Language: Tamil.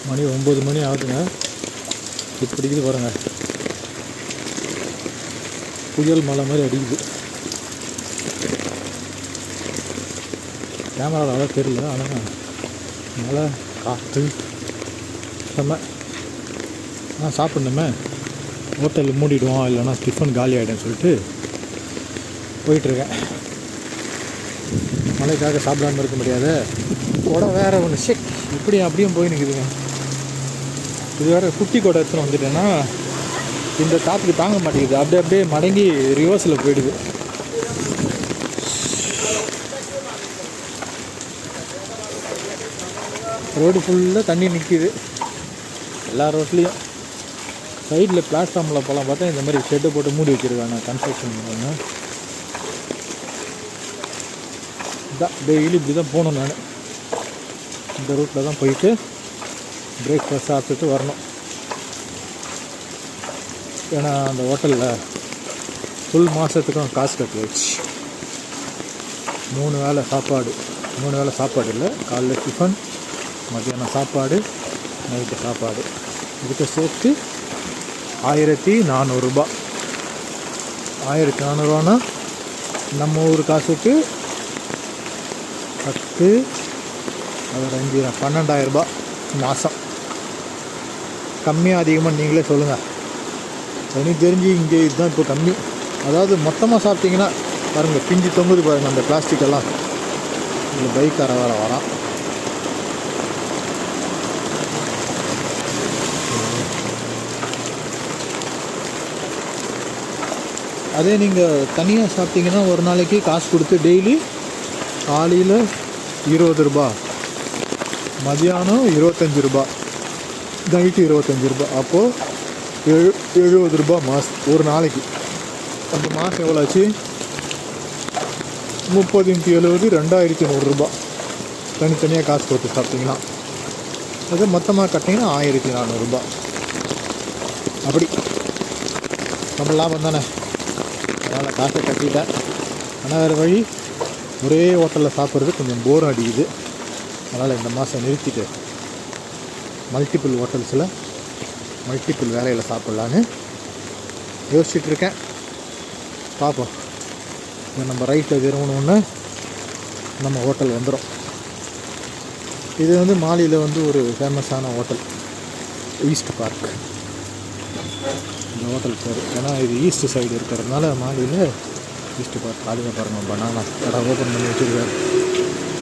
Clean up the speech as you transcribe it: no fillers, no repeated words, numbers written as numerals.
மணி 9 மணி ஆகுதுங்க. இப்படிக்குது பாருங்கள், புயல் மழை மாதிரி அடிக்குது. கேமராவில் அவ்வளோ தெரியல, ஆனால் மழை காற்று செம்ம. சாப்பிட்ணுமே, ஹோட்டலில் மூடிடுவோம், இல்லைன்னா டிஃபன் காலி ஆகிடும்னு சொல்லிட்டு போயிட்டுருக்கேன். மழைக்காக சாப்பிடாமல் இருக்க முடியாது. கொடை வேறு ஒன்று ஷேக் இப்படியும் அப்படியும் போய் நிற்குதுங்க. இது வேறு குட்டி கொடை எடுத்துன்னு வந்துட்டேன்னா இந்த காற்றுக்கு தாங்க மாட்டேங்குது. அப்படியே மடங்கி ரிவர்ஸில் போயிடுது. ரோடு ஃபுல்லாக தண்ணி நிற்கிது, எல்லா ரோட்லேயும். சைடில் பிளாட்ஃபார்மில் போகலாம் பார்த்தா இந்த மாதிரி ஷெட்டை போட்டு மூடி வச்சுருக்காங்க, கன்ஸ்ட்ரக்ஷன் பண்ணுவாங்க. இதான் டெய்லி இப்படி தான் போகணும். நான் இந்த ரூட்டில் தான் போயிட்டு பிரேக்ஃபாஸ்ட் சாப்பிட்டுட்டு வரணும். ஏன்னா அந்த ஹோட்டலில் ஃபுல் மாதத்துக்கும் காசு கட்டி வச்சு 3 வேளை சாப்பாடு இல்லை, காலைல டிஃபன், மத்தியானம் சாப்பாடு, நைட்டு சாப்பாடு, இதுக்கு சேர்த்து 1400 ரூபா. 1400 ரூபான்னா நம்ம ஊர் காசுக்கு 10 ஒரு 5 12,000 ரூபா மாதம். கம்மியாக அதிகமாக நீங்களே சொல்லுங்கள். எனக்கு தெரிஞ்சு இங்கே இதுதான் இப்போ கம்மி. அதாவது மொத்தமாக சாப்பிட்டிங்கன்னா பாருங்கள், பிஞ்சு தொங்குது பாருங்கள் அந்த பிளாஸ்டிக்கெல்லாம். இதில் பைக்கார வேறு வரான். அதே நீங்கள் தனியாக சாப்பிட்டிங்கன்னா ஒரு நாளைக்கு காசு கொடுத்து டெய்லி காலையில் 20 ரூபா, மதியானம் 25 ரூபா, நைட்டு 25 ரூபா, அப்போது 70 ரூபா மாதம் ஒரு நாளைக்கு. அந்த மாதம் எவ்வளோ ஆச்சு? 30 × 70 2100 ரூபா. தனித்தனியாக காசு கொடுத்து சாப்பிட்டிங்கன்னா. அது மொத்தமாக கட்டிங்கன்னா 1400 ரூபா. அப்படி நம்ம லாபம் தானே. அதனால் காசை கட்டிட்டேன். ஆனால் வேறு வழி, ஒரே ஹோட்டலில் சாப்பிட்றது கொஞ்சம் போர் அடிக்குது. அதனால் இந்த மாதம் நிறுத்திட்டு மல்டிபிள் ஹோட்டல்ஸில் மல்டிபிள் வேலையில் சாப்பிட்லான்னு யோசிச்சுட்ருக்கேன். பார்ப்போம். நம்ம ரைட்டில் திரும்பணுன்னு நம்ம ஹோட்டல் வந்துடும். இது வந்து மாலியில் வந்து ஒரு ஃபேமஸான ஹோட்டல், ஈஸ்ட் பார்க். இந்த ஹோட்டல் பேர், ஏன்னா இது ஈஸ்ட் சைடு இருக்கிறதுனால மாலியில் ஈஸ்ட் பார்க். காலையில் பாருங்கள், பனானா கடை ஓப்பன் பண்ணி வச்சுருக்காரு.